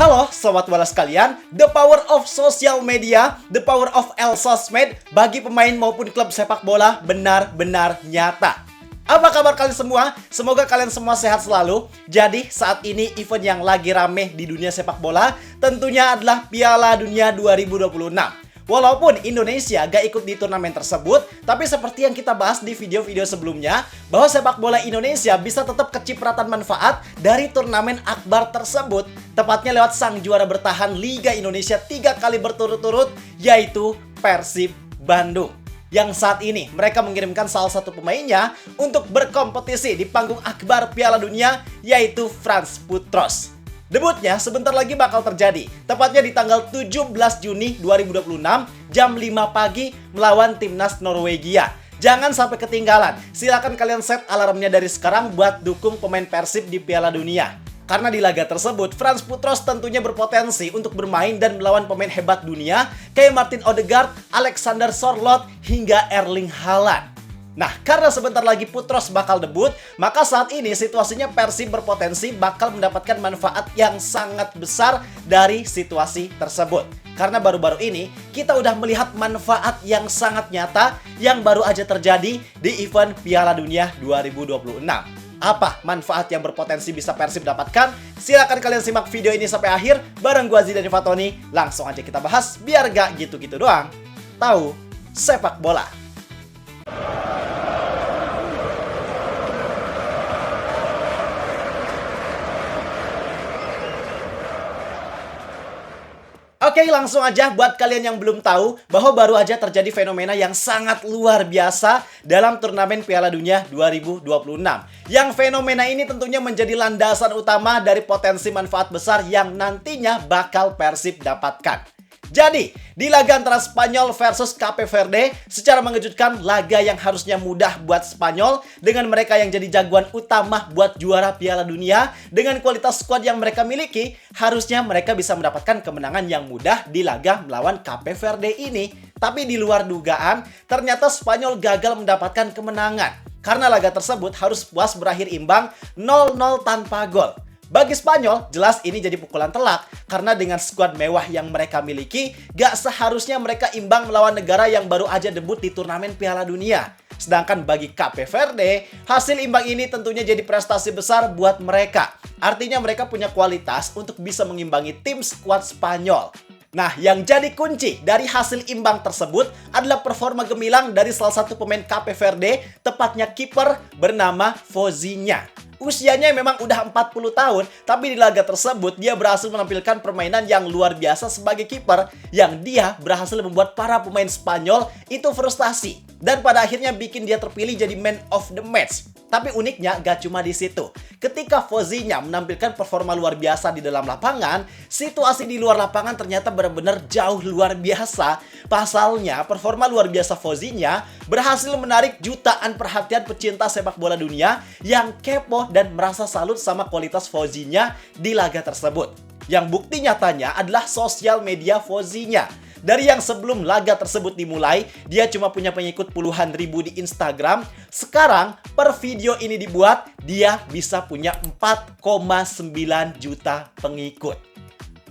Halo sobat bola sekalian, the power of social media, the power of Elsosmed bagi pemain maupun klub sepak bola benar-benar nyata. Apa kabar kalian semua? Semoga kalian semua sehat selalu. Jadi saat ini event yang lagi rame di dunia sepak bola tentunya adalah Piala Dunia 2026. Walaupun Indonesia gak ikut di turnamen tersebut, tapi seperti yang kita bahas di video-video sebelumnya, bahwa sepak bola Indonesia bisa tetap kecipratan manfaat dari turnamen akbar tersebut, tepatnya lewat sang juara bertahan Liga Indonesia 3 kali berturut-turut, yaitu Persib Bandung. Yang saat ini mereka mengirimkan salah satu pemainnya untuk berkompetisi di panggung akbar Piala Dunia, yaitu Frans Putros. Debutnya sebentar lagi bakal terjadi, tepatnya di tanggal 17 Juni 2026 jam 5 pagi melawan timnas Norwegia. Jangan sampai ketinggalan, silakan kalian set alarmnya dari sekarang buat dukung pemain Persib di Piala Dunia. Karena di laga tersebut, Frans Putros tentunya berpotensi untuk bermain dan melawan pemain hebat dunia kayak Martin Odegaard, Alexander Sorloth, hingga Erling Haaland. Nah, karena sebentar lagi Putros bakal debut, maka saat ini situasinya Persib berpotensi bakal mendapatkan manfaat yang sangat besar dari situasi tersebut. Karena baru-baru ini kita udah melihat manfaat yang sangat nyata yang baru aja terjadi di event Piala Dunia 2026. Apa manfaat yang berpotensi bisa Persib dapatkan? Silahkan kalian simak video ini sampai akhir bareng gua Zidan Fatoni. Langsung aja kita bahas biar gak gitu-gitu doang. Tahu sepak bola. Oke, langsung aja buat kalian yang belum tahu bahwa baru aja terjadi fenomena yang sangat luar biasa dalam turnamen Piala Dunia 2026. Yang fenomena ini tentunya menjadi landasan utama dari potensi manfaat besar yang nantinya bakal Persib dapatkan. Jadi, di laga antara Spanyol versus Cape Verde, secara mengejutkan laga yang harusnya mudah buat Spanyol dengan mereka yang jadi jagoan utama buat juara Piala Dunia, dengan kualitas skuad yang mereka miliki, harusnya mereka bisa mendapatkan kemenangan yang mudah di laga melawan Cape Verde ini. Tapi di luar dugaan, ternyata Spanyol gagal mendapatkan kemenangan karena laga tersebut harus puas berakhir imbang 0-0 tanpa gol. Bagi Spanyol, jelas ini jadi pukulan telak karena dengan skuad mewah yang mereka miliki, gak seharusnya mereka imbang melawan negara yang baru aja debut di turnamen Piala Dunia. Sedangkan bagi Cape Verde, hasil imbang ini tentunya jadi prestasi besar buat mereka. Artinya mereka punya kualitas untuk bisa mengimbangi tim skuad Spanyol. Nah, yang jadi kunci dari hasil imbang tersebut adalah performa gemilang dari salah satu pemain Cape Verde, tepatnya kiper bernama Vozinha. Usianya memang udah 40 tahun, tapi di laga tersebut dia berhasil menampilkan permainan yang luar biasa sebagai kiper yang dia berhasil membuat para pemain Spanyol itu frustasi dan pada akhirnya bikin dia terpilih jadi man of the match. Tapi uniknya gak cuma di situ. Ketika Vozinha menampilkan performa luar biasa di dalam lapangan, situasi di luar lapangan ternyata benar-benar jauh luar biasa. Pasalnya, performa luar biasa Vozinha berhasil menarik jutaan perhatian pecinta sepak bola dunia yang kepo dan merasa salut sama kualitas Vozinha di laga tersebut. Yang bukti nyatanya adalah sosial media Vozinha. Dari yang sebelum laga tersebut dimulai, dia cuma punya pengikut puluhan ribu di Instagram. Sekarang, per video ini dibuat, dia bisa punya 4,9 juta pengikut.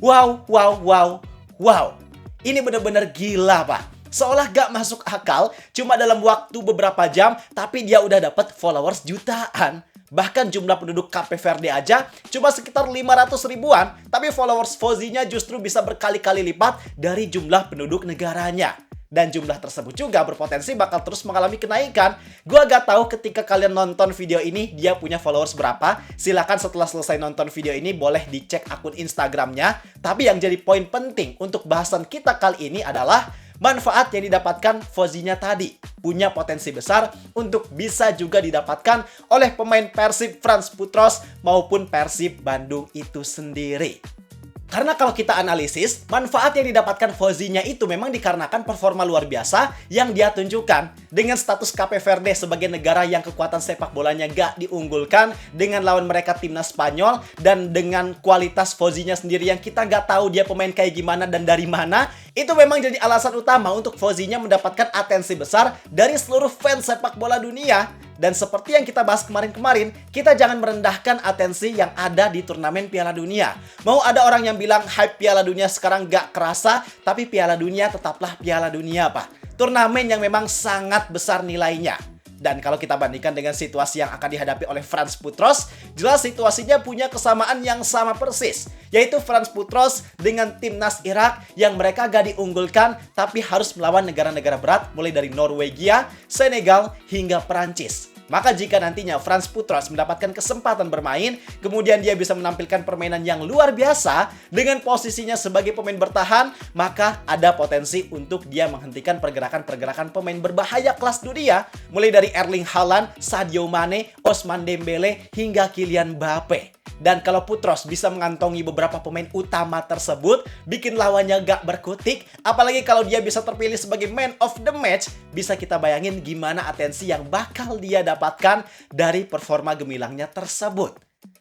Wow. Ini bener-bener gila, Pak. Seolah gak masuk akal, cuma dalam waktu beberapa jam, tapi dia udah dapat followers jutaan. Bahkan jumlah penduduk Cape Verde aja cuma sekitar 500 ribuan, tapi followers Vozinha justru bisa berkali-kali lipat dari jumlah penduduk negaranya. Dan jumlah tersebut juga berpotensi bakal terus mengalami kenaikan. Gua gak tahu ketika kalian nonton video ini dia punya followers berapa. Silakan setelah selesai nonton video ini boleh dicek akun Instagramnya. Tapi yang jadi poin penting untuk bahasan kita kali ini adalah manfaat yang didapatkan Vozinha tadi punya potensi besar untuk bisa juga didapatkan oleh pemain Persib Frans Putros maupun Persib Bandung itu sendiri. Karena kalau kita analisis, manfaat yang didapatkan Vozinha itu memang dikarenakan performa luar biasa yang dia tunjukkan. dengan status Cape Verde sebagai negara yang kekuatan sepak bolanya gak diunggulkan, dengan lawan mereka timnas Spanyol, dan dengan kualitas Fozinya sendiri yang kita gak tahu dia pemain kayak gimana dan dari mana, itu memang jadi alasan utama untuk Fozinya mendapatkan atensi besar dari seluruh fans sepak bola dunia. Dan seperti yang kita bahas kemarin-kemarin, kita jangan merendahkan atensi yang ada di turnamen Piala Dunia. Mau ada orang yang bilang hype Piala Dunia sekarang gak kerasa, tapi Piala Dunia tetaplah Piala Dunia, Pak. Turnamen yang memang sangat besar nilainya. Dan kalau kita bandingkan dengan situasi yang akan dihadapi oleh Franz Putros, jelas situasinya punya kesamaan yang sama persis. Yaitu Franz Putros dengan timnas Irak yang mereka gak diunggulkan, tapi harus melawan negara-negara berat mulai dari Norwegia, Senegal, hingga Perancis. Maka jika nantinya Franz Putros mendapatkan kesempatan bermain, kemudian dia bisa menampilkan permainan yang luar biasa dengan posisinya sebagai pemain bertahan, maka ada potensi untuk dia menghentikan pergerakan-pergerakan pemain berbahaya kelas dunia, mulai dari Erling Haaland, Sadio Mane, Ousmane Dembele, hingga Kylian Mbappe. Dan kalau Putros bisa mengantongi beberapa pemain utama tersebut, bikin lawannya gak berkutik, apalagi kalau dia bisa terpilih sebagai man of the match, bisa kita bayangin gimana atensi yang bakal dia dapatkan dari performa gemilangnya tersebut.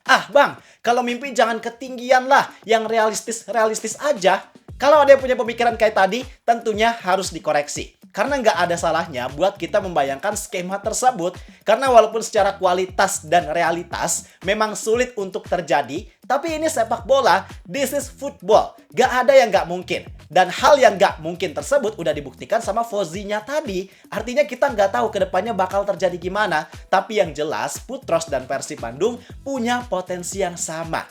Ah bang, kalau mimpi jangan ketinggian lah, yang realistis-realistis aja. Kalau ada yang punya pemikiran kayak tadi, tentunya harus dikoreksi. Karena nggak ada salahnya buat kita membayangkan skema tersebut. Karena walaupun secara kualitas dan realitas memang sulit untuk terjadi, tapi ini sepak bola, this is football. Nggak ada yang nggak mungkin. Dan hal yang nggak mungkin tersebut udah dibuktikan sama Fozinya tadi. Artinya kita nggak tahu kedepannya bakal terjadi gimana. Tapi yang jelas, Putros dan Persib Bandung punya potensi yang sama.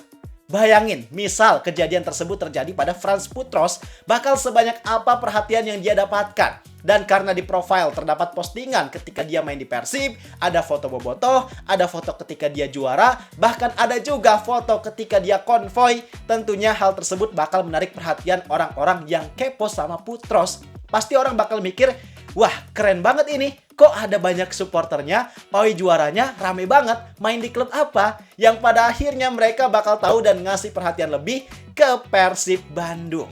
Bayangin, misal kejadian tersebut terjadi pada Franz Putros, bakal sebanyak apa perhatian yang dia dapatkan. Dan karena di profile terdapat postingan ketika dia main di Persib, ada foto bobotoh, ada foto ketika dia juara, bahkan ada juga foto ketika dia konvoy. Tentunya hal tersebut bakal menarik perhatian orang-orang yang kepo sama Putros. Pasti orang bakal mikir, wah keren banget ini, kok ada banyak supporternya, pawai juaranya rame banget, main di klub apa? Yang pada akhirnya mereka bakal tahu dan ngasih perhatian lebih ke Persib Bandung.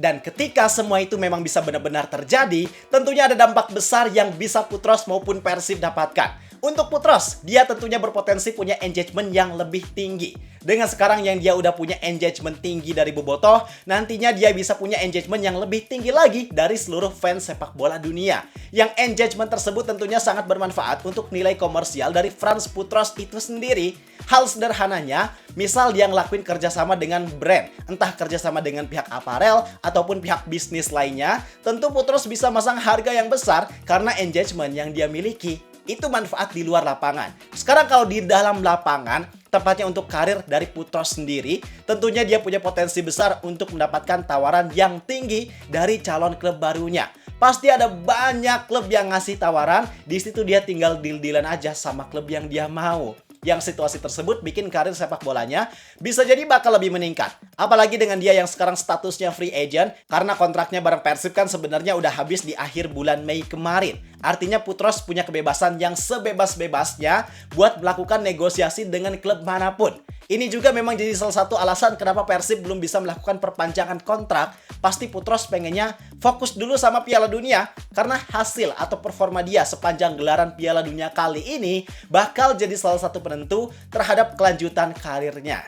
Dan ketika semua itu memang bisa benar-benar terjadi, tentunya ada dampak besar yang bisa Putros maupun Persib dapatkan. Untuk Putros, dia tentunya berpotensi punya engagement yang lebih tinggi. Dengan sekarang yang dia udah punya engagement tinggi dari bobotoh, nantinya dia bisa punya engagement yang lebih tinggi lagi dari seluruh fans sepak bola dunia. Yang engagement tersebut tentunya sangat bermanfaat untuk nilai komersial dari Franz Putros itu sendiri. Hal sederhananya, misal dia ngelakuin kerjasama dengan brand, entah kerjasama dengan pihak aparel ataupun pihak bisnis lainnya, tentu Putros bisa masang harga yang besar karena engagement yang dia miliki. Itu manfaat di luar lapangan. Sekarang kalau di dalam lapangan, tepatnya untuk karir dari Putros sendiri, tentunya dia punya potensi besar untuk mendapatkan tawaran yang tinggi dari calon klub barunya. Pasti ada banyak klub yang ngasih tawaran, di situ dia tinggal deal-dealan aja sama klub yang dia mau. Yang situasi tersebut bikin karir sepak bolanya bisa jadi bakal lebih meningkat. Apalagi dengan dia yang sekarang statusnya free agent, karena kontraknya bareng Persib kan sebenarnya udah habis di akhir bulan Mei kemarin. Artinya Putros punya kebebasan yang sebebas-bebasnya buat melakukan negosiasi dengan klub manapun. Ini juga memang jadi salah satu alasan kenapa Persib belum bisa melakukan perpanjangan kontrak. Pasti Putros pengennya fokus dulu sama Piala Dunia, karena hasil atau performa dia sepanjang gelaran Piala Dunia kali ini bakal jadi salah satu penentu terhadap kelanjutan karirnya.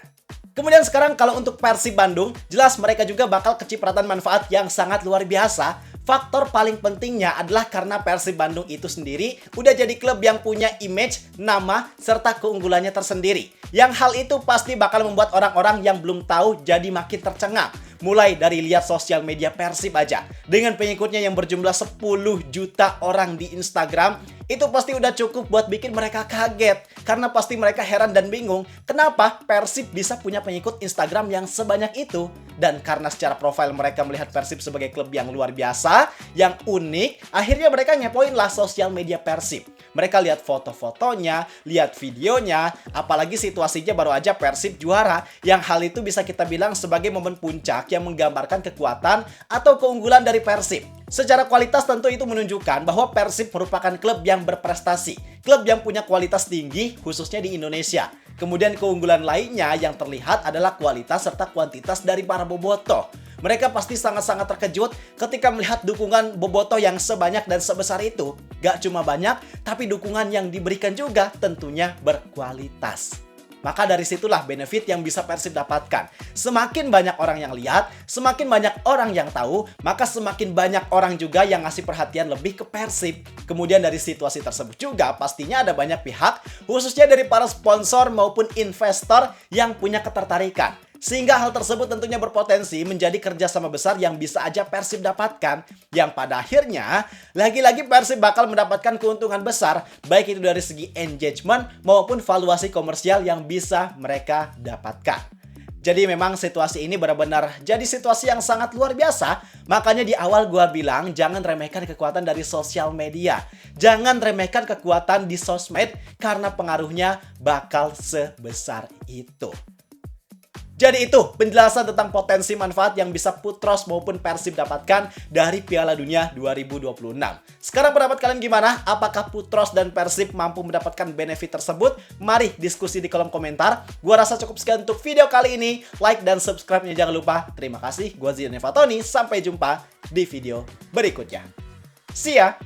Kemudian sekarang kalau untuk Persib Bandung, jelas mereka juga bakal kecipratan manfaat yang sangat luar biasa. Faktor paling pentingnya adalah karena Persib Bandung itu sendiri udah jadi klub yang punya image, nama, serta keunggulannya tersendiri. Yang hal itu pasti bakal membuat orang-orang yang belum tahu jadi makin tercengang. Mulai dari lihat sosial media Persib aja. Dengan pengikutnya yang berjumlah 10 juta orang di Instagram, itu pasti udah cukup buat bikin mereka kaget. Karena pasti mereka heran dan bingung, kenapa Persib bisa punya pengikut Instagram yang sebanyak itu. Dan karena secara profil mereka melihat Persib sebagai klub yang luar biasa, yang unik, akhirnya mereka ngepoin lah sosial media Persib. Mereka lihat foto-fotonya, lihat videonya, apalagi situasinya baru aja Persib juara, yang hal itu bisa kita bilang sebagai momen puncak yang menggambarkan kekuatan atau keunggulan dari Persib. Secara kualitas tentu itu menunjukkan bahwa Persib merupakan klub yang berprestasi, klub yang punya kualitas tinggi khususnya di Indonesia. Kemudian keunggulan lainnya yang terlihat adalah kualitas serta kuantitas dari para bobotoh. Mereka pasti sangat-sangat terkejut ketika melihat dukungan bobotoh yang sebanyak dan sebesar itu. Gak cuma banyak, tapi dukungan yang diberikan juga tentunya berkualitas. Maka dari situlah benefit yang bisa Persib dapatkan. Semakin banyak orang yang lihat, semakin banyak orang yang tahu, maka semakin banyak orang juga yang ngasih perhatian lebih ke Persib. Kemudian dari situasi tersebut juga pastinya ada banyak pihak, khususnya dari para sponsor maupun investor yang punya ketertarikan. Sehingga hal tersebut tentunya berpotensi menjadi kerjasama besar yang bisa aja Persib dapatkan. Yang pada akhirnya, lagi-lagi Persib bakal mendapatkan keuntungan besar, baik itu dari segi engagement maupun valuasi komersial yang bisa mereka dapatkan. Jadi memang situasi ini benar-benar jadi situasi yang sangat luar biasa. Makanya di awal gua bilang jangan remehkan kekuatan dari sosial media. Jangan remehkan kekuatan di sosmed karena pengaruhnya bakal sebesar itu. Jadi itu penjelasan tentang potensi manfaat yang bisa Putros maupun Persib dapatkan dari Piala Dunia 2026. Sekarang pendapat kalian gimana? Apakah Putros dan Persib mampu mendapatkan benefit tersebut? Mari diskusi di kolom komentar. Gua rasa cukup sekian untuk video kali ini. Like dan subscribe-nya jangan lupa. Terima kasih. Gua Zidan Fatoni. Sampai jumpa di video berikutnya. See ya!